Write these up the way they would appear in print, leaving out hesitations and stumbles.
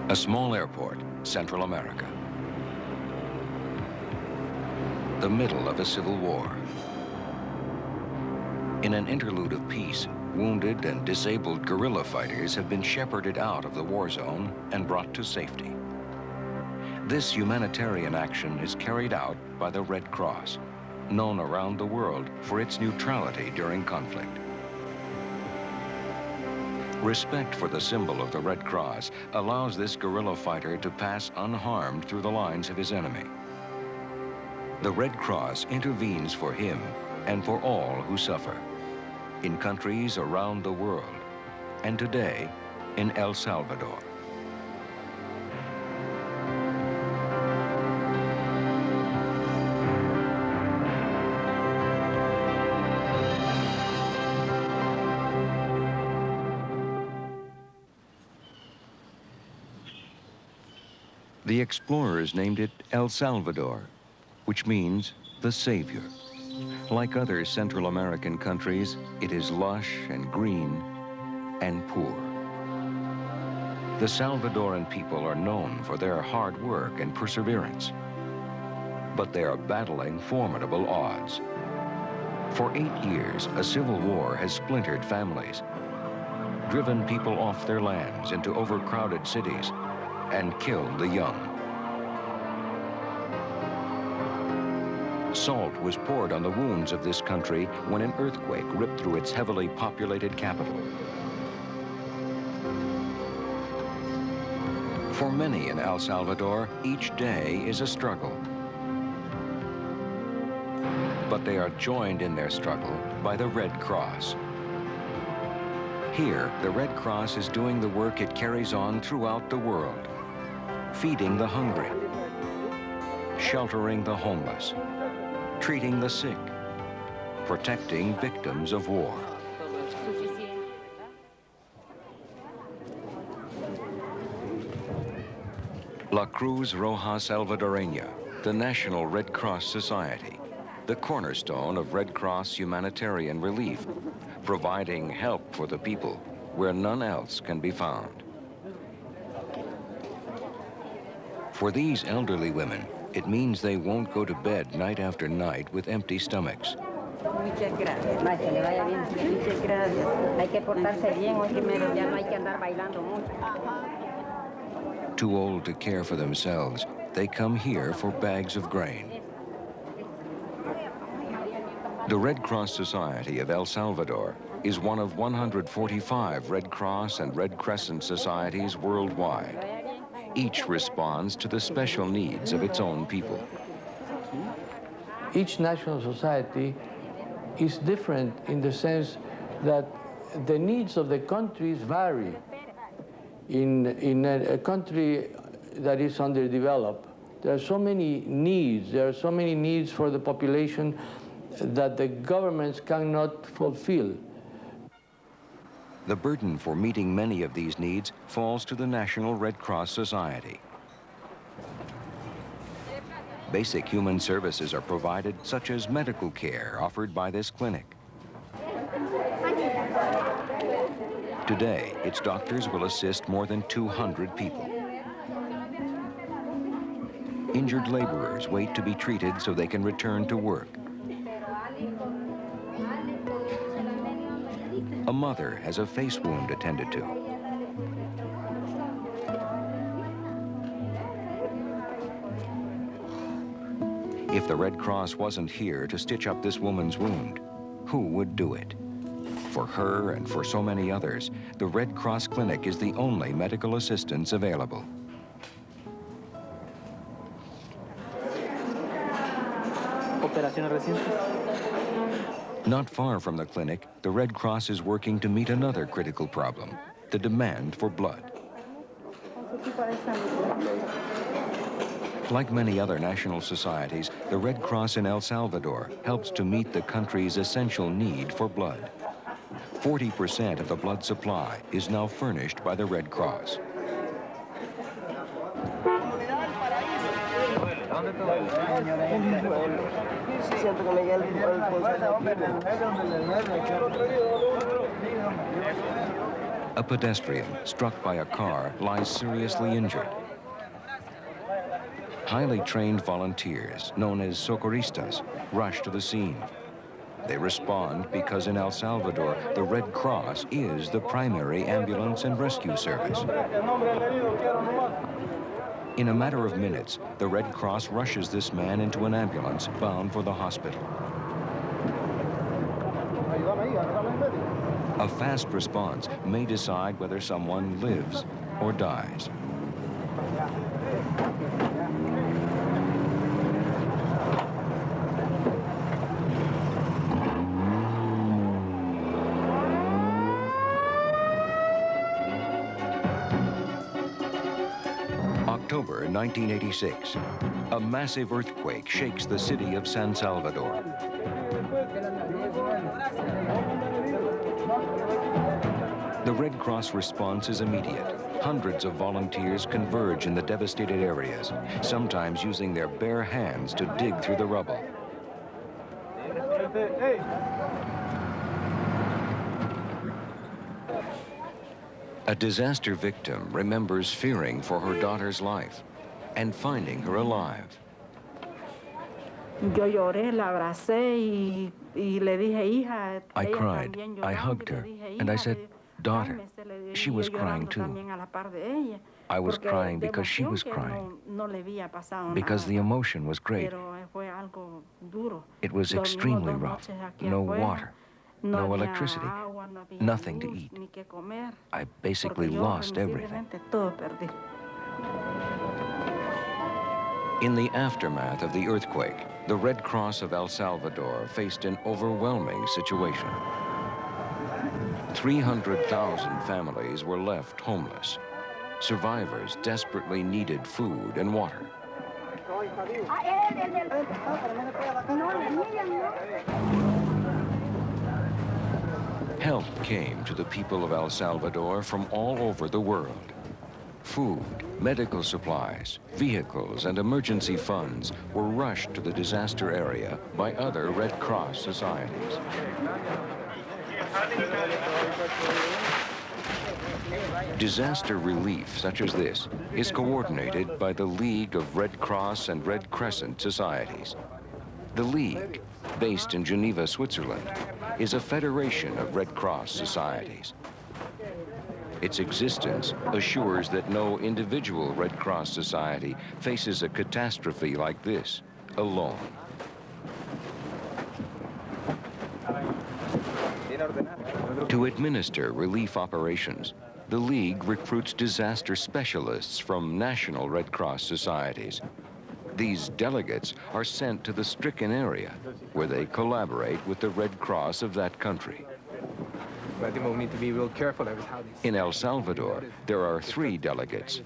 A small airport, Central America. The middle of a civil war. In an interlude of peace, wounded and disabled guerrilla fighters have been shepherded out of the war zone and brought to safety. This humanitarian action is carried out by the Red Cross, known around the world for its neutrality during conflict. Respect for the symbol of the Red Cross allows this guerrilla fighter to pass unharmed through the lines of his enemy. The Red Cross intervenes for him and for all who suffer, in countries around the world, and today in El Salvador. The explorers named it El Salvador, which means the Savior. Like other Central American countries, it is lush and green and poor. The Salvadoran people are known for their hard work and perseverance, but they are battling formidable odds. For 8 years, a civil war has splintered families, driven people off their lands into overcrowded cities, and killed the young. Salt was poured on the wounds of this country when an earthquake ripped through its heavily populated capital. For many in El Salvador, each day is a struggle. But they are joined in their struggle by the Red Cross. Here, the Red Cross is doing the work it carries on throughout the world, feeding the hungry, sheltering the homeless, treating the sick, protecting victims of war. La Cruz Roja Salvadoreña, the National Red Cross Society, the cornerstone of Red Cross humanitarian relief, providing help for the people where none else can be found. For these elderly women, it means they won't go to bed night after night with empty stomachs. Muchas gracias. Que le vaya bien. Muchas gracias. Hay que portarse bien, hoy que menos ya no hay que andar bailando mucho. Too old to care for themselves, they come here for bags of grain. The Red Cross Society of El Salvador is one of 145 Red Cross and Red Crescent societies worldwide. Each responds to the special needs of its own people. Each national society is different in the sense that the needs of the countries vary. In a country that is underdeveloped, there are so many needs. There are so many needs for the population that the governments cannot fulfill. The burden for meeting many of these needs falls to the National Red Cross Society. Basic human services are provided, such as medical care offered by this clinic. Today, its doctors will assist more than 200 people. Injured laborers wait to be treated so they can return to work. A mother has a face wound attended to. If the Red Cross wasn't here to stitch up this woman's wound, who would do it? For her and for so many others, the Red Cross Clinic is the only medical assistance available. Operaciones recientes. Not far from the clinic, the Red Cross is working to meet another critical problem, the demand for blood. Like many other national societies, the Red Cross in El Salvador helps to meet the country's essential need for blood. 40% of the blood supply is now furnished by the Red Cross. A pedestrian struck by a car lies seriously injured. Highly trained volunteers, known as socorristas, rush to the scene. They respond because in El Salvador, the Red Cross is the primary ambulance and rescue service. In a matter of minutes, the Red Cross rushes this man into an ambulance bound for the hospital. A fast response may decide whether someone lives or dies. October 1986, a massive earthquake shakes the city of San Salvador. The Red Cross response is immediate. Hundreds of volunteers converge in the devastated areas, sometimes using their bare hands to dig through the rubble. A disaster victim remembers fearing for her daughter's life and finding her alive. I cried, I hugged her, and I said, "Daughter." She was crying too. I was crying because she was crying, because the emotion was great. It was extremely rough. No water, no electricity, nothing to eat. I basically lost everything. In the aftermath of the earthquake, the Red Cross of El Salvador faced an overwhelming situation. 300,000 families were left homeless. Survivors desperately needed food and water. Help came to the people of El Salvador from all over the world. Food, medical supplies, vehicles, and emergency funds were rushed to the disaster area by other Red Cross societies. Disaster relief such as this is coordinated by the League of Red Cross and Red Crescent societies. The League, based in Geneva, Switzerland, is a federation of Red Cross societies. Its existence assures that no individual Red Cross society faces a catastrophe like this alone. To administer relief operations, the League recruits disaster specialists from national Red Cross societies. These delegates are sent to the stricken area, where they collaborate with the Red Cross of that country. But I think we need to be real careful with how these... In El Salvador, there are 3 delegates,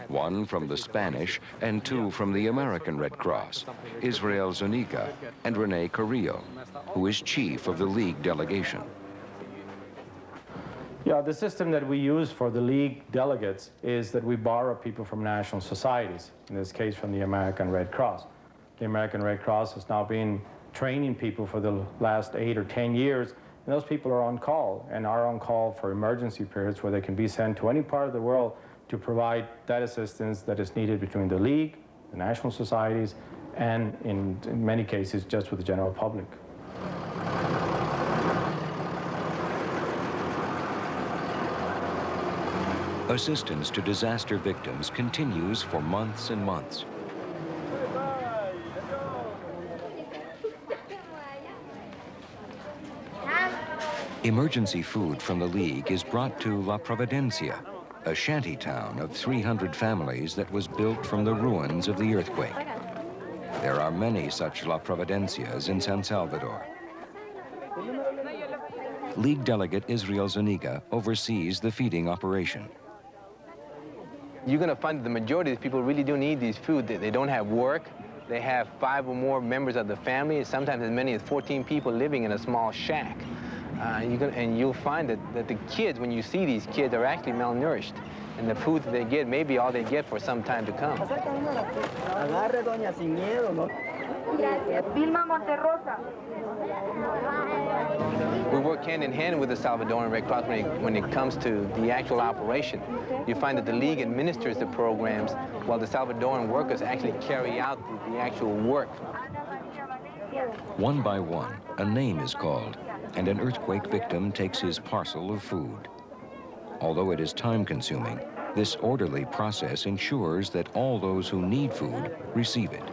1 from the Spanish and 2 from the American Red Cross, Israel Zuniga and Rene Carrillo, who is chief of the League delegation. Yeah, the system that we use for the League delegates is that we borrow people from national societies, in this case from the American Red Cross. The American Red Cross has now been training people for the last 8 or 10 years, and those people are on call, and are on call for emergency periods where they can be sent to any part of the world to provide that assistance that is needed between the League, the national societies, and in many cases, just with the general public. Assistance to disaster victims continues for months and months. Emergency food from the League is brought to La Providencia, a shanty town of 300 families that was built from the ruins of the earthquake. There are many such La Providencias in San Salvador. League delegate Israel Zuniga oversees the feeding operation. You're going to find that the majority of these people really do need these food. They don't have work. They have 5 or more members of the family, sometimes as many as 14 people living in a small shack. And you'll find that the kids, when you see these kids, are actually malnourished. And the food that they get may be all they get for some time to come. Vilma Monterrosa. We work hand in hand with the Salvadoran Red Cross when it comes to the actual operation. You find that the League administers the programs while the Salvadoran workers actually carry out the actual work. One by one, a name is called, and an earthquake victim takes his parcel of food. Although it is time-consuming, this orderly process ensures that all those who need food receive it.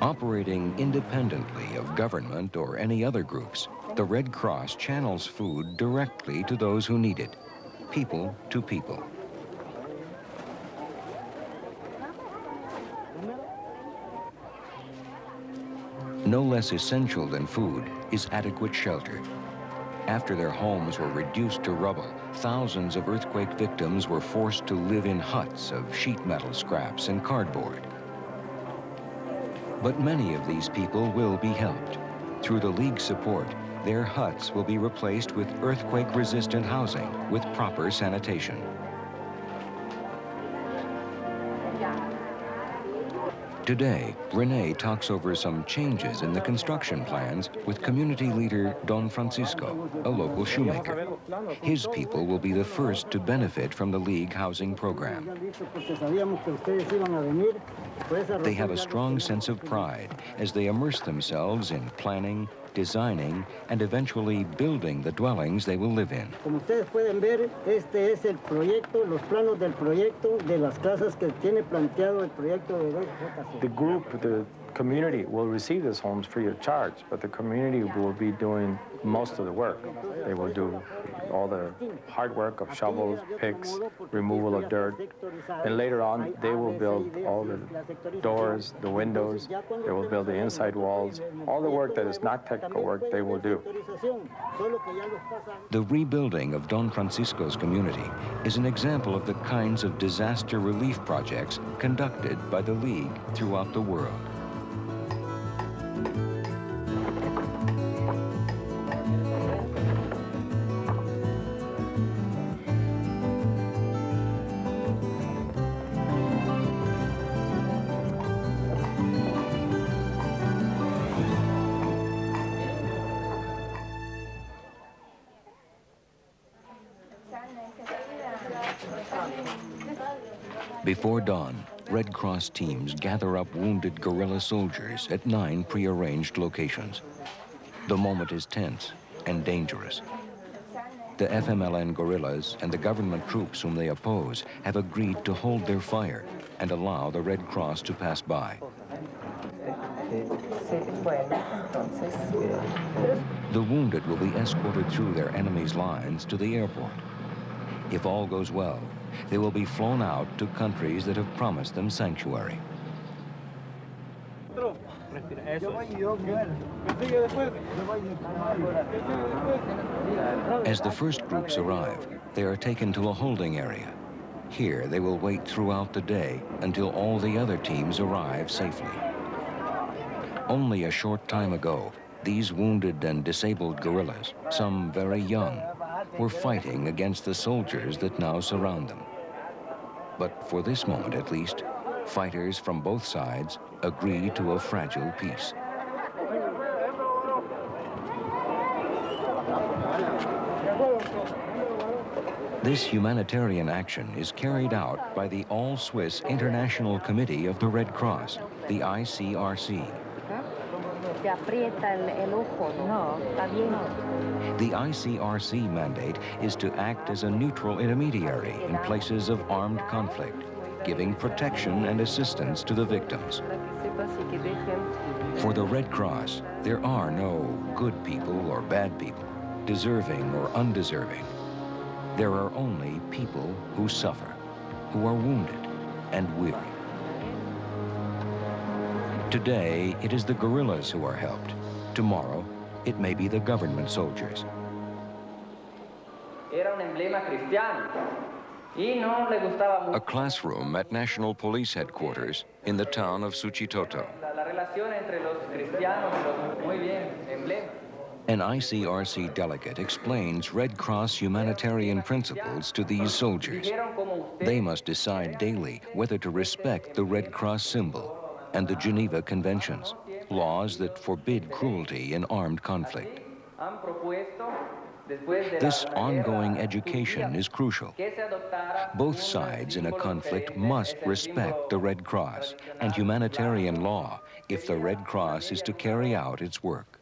Operating independently of government or any other groups, the Red Cross channels food directly to those who need it, people to people. No less essential than food is adequate shelter. After their homes were reduced to rubble, thousands of earthquake victims were forced to live in huts of sheet metal scraps and cardboard. But many of these people will be helped. Through the League's support, their huts will be replaced with earthquake-resistant housing with proper sanitation. Today, Renee talks over some changes in the construction plans with community leader Don Francisco, a local shoemaker. His people will be the first to benefit from the League housing program. They have a strong sense of pride as they immerse themselves in planning, designing, and eventually building the dwellings they will live in. Como ustedes pueden ver, este es el proyecto, los planos del proyecto de las casas que tiene planteado el proyecto de reconstruction. The group, the community will receive these homes free of charge, but the community will be doing most of the work. They will do all the hard work of shovels, picks, removal of dirt, and later on they will build all the doors, the windows, they will build the inside walls, all the work that is not technical work they will do. The rebuilding of Don Francisco's community is an example of the kinds of disaster relief projects conducted by the League throughout the world. Before dawn, Red Cross teams gather up wounded guerrilla soldiers at 9 prearranged locations. The moment is tense and dangerous. The FMLN guerrillas and the government troops whom they oppose have agreed to hold their fire and allow the Red Cross to pass by. The wounded will be escorted through their enemy's lines to the airport. If all goes well, they will be flown out to countries that have promised them sanctuary. As the first groups arrive, they are taken to a holding area. Here, they will wait throughout the day until all the other teams arrive safely. Only a short time ago, these wounded and disabled guerrillas, some very young, were fighting against the soldiers that now surround them. But for this moment at least, fighters from both sides agree to a fragile peace. This humanitarian action is carried out by the All-Swiss International Committee of the Red Cross, the ICRC. The ICRC mandate is to act as a neutral intermediary in places of armed conflict, giving protection and assistance to the victims. For the Red Cross, there are no good people or bad people, deserving or undeserving. There are only people who suffer, who are wounded and weary. Today, it is the guerrillas who are helped. Tomorrow, it may be the government soldiers. A classroom at National Police Headquarters in the town of Suchitoto. An ICRC delegate explains Red Cross humanitarian principles to these soldiers. They must decide daily whether to respect the Red Cross symbol and the Geneva Conventions, laws that forbid cruelty in armed conflict. This ongoing education is crucial. Both sides in a conflict must respect the Red Cross and humanitarian law if the Red Cross is to carry out its work.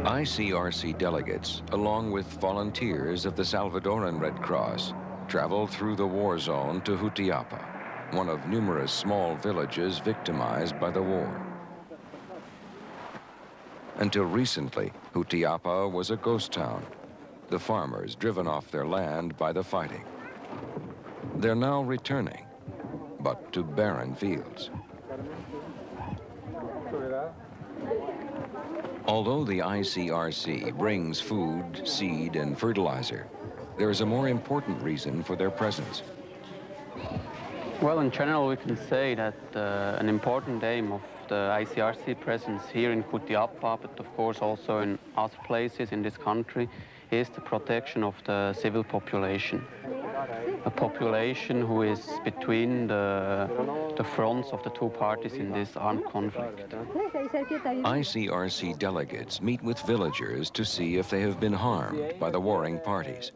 ICRC delegates, along with volunteers of the Salvadorean Red Cross, traveled through the war zone to Jutiapa, one of numerous small villages victimized by the war. Until recently, Jutiapa was a ghost town, the farmers driven off their land by the fighting. They're now returning, but to barren fields. Although the ICRC brings food, seed, and fertilizer, there is a more important reason for their presence. Well, in general, we can say that an important aim of the ICRC presence here in Jutiapa, but of course also in other places in this country, is the protection of the civil population. A population who is between the fronts of the two parties in this armed conflict. ICRC delegates meet with villagers to see if they have been harmed by the warring parties.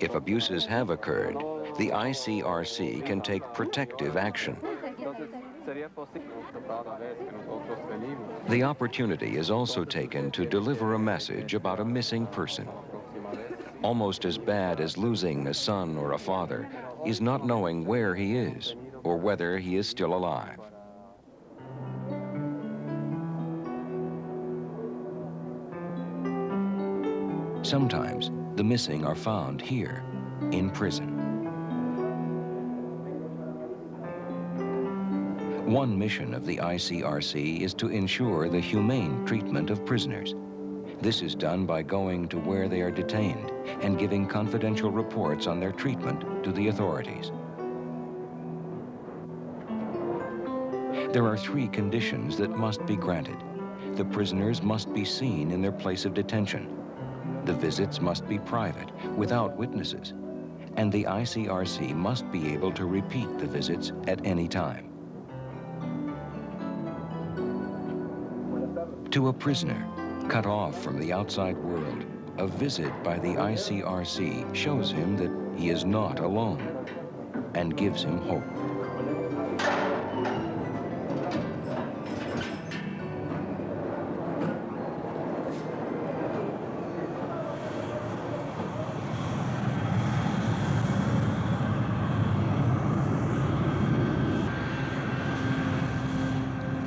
If abuses have occurred, the ICRC can take protective action. The opportunity is also taken to deliver a message about a missing person. Almost as bad as losing a son or a father is not knowing where he is or whether he is still alive. Sometimes the missing are found here in prison. One mission of the ICRC is to ensure the humane treatment of prisoners. This is done by going to where they are detained and giving confidential reports on their treatment to the authorities. There are 3 conditions that must be granted. The prisoners must be seen in their place of detention. The visits must be private, without witnesses. And the ICRC must be able to repeat the visits at any time. To a prisoner, cut off from the outside world, a visit by the ICRC shows him that he is not alone and gives him hope.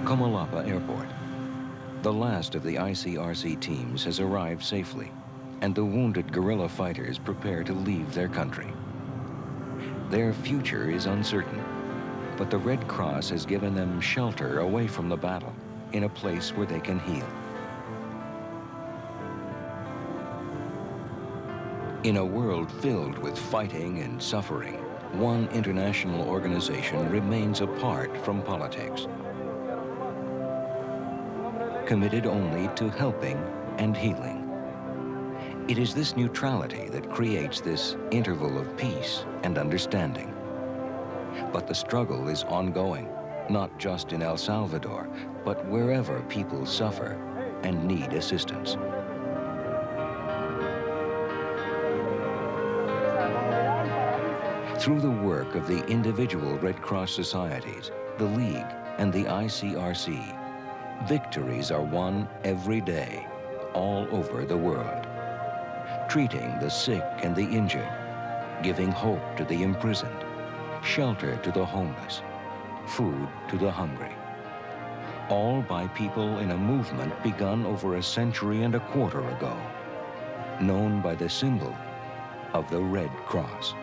Comalapa Airport. The last of the ICRC teams has arrived safely, and the wounded guerrilla fighters prepare to leave their country. Their future is uncertain, but the Red Cross has given them shelter away from the battle, in a place where they can heal. In a world filled with fighting and suffering, one international organization remains apart from politics, committed only to helping and healing. It is this neutrality that creates this interval of peace and understanding. But the struggle is ongoing, not just in El Salvador, but wherever people suffer and need assistance. Through the work of the individual Red Cross societies, the League, and the ICRC, victories are won every day, all over the world. Treating the sick and the injured, giving hope to the imprisoned, shelter to the homeless, food to the hungry. All by people in a movement begun over a century and a quarter ago, known by the symbol of the Red Cross.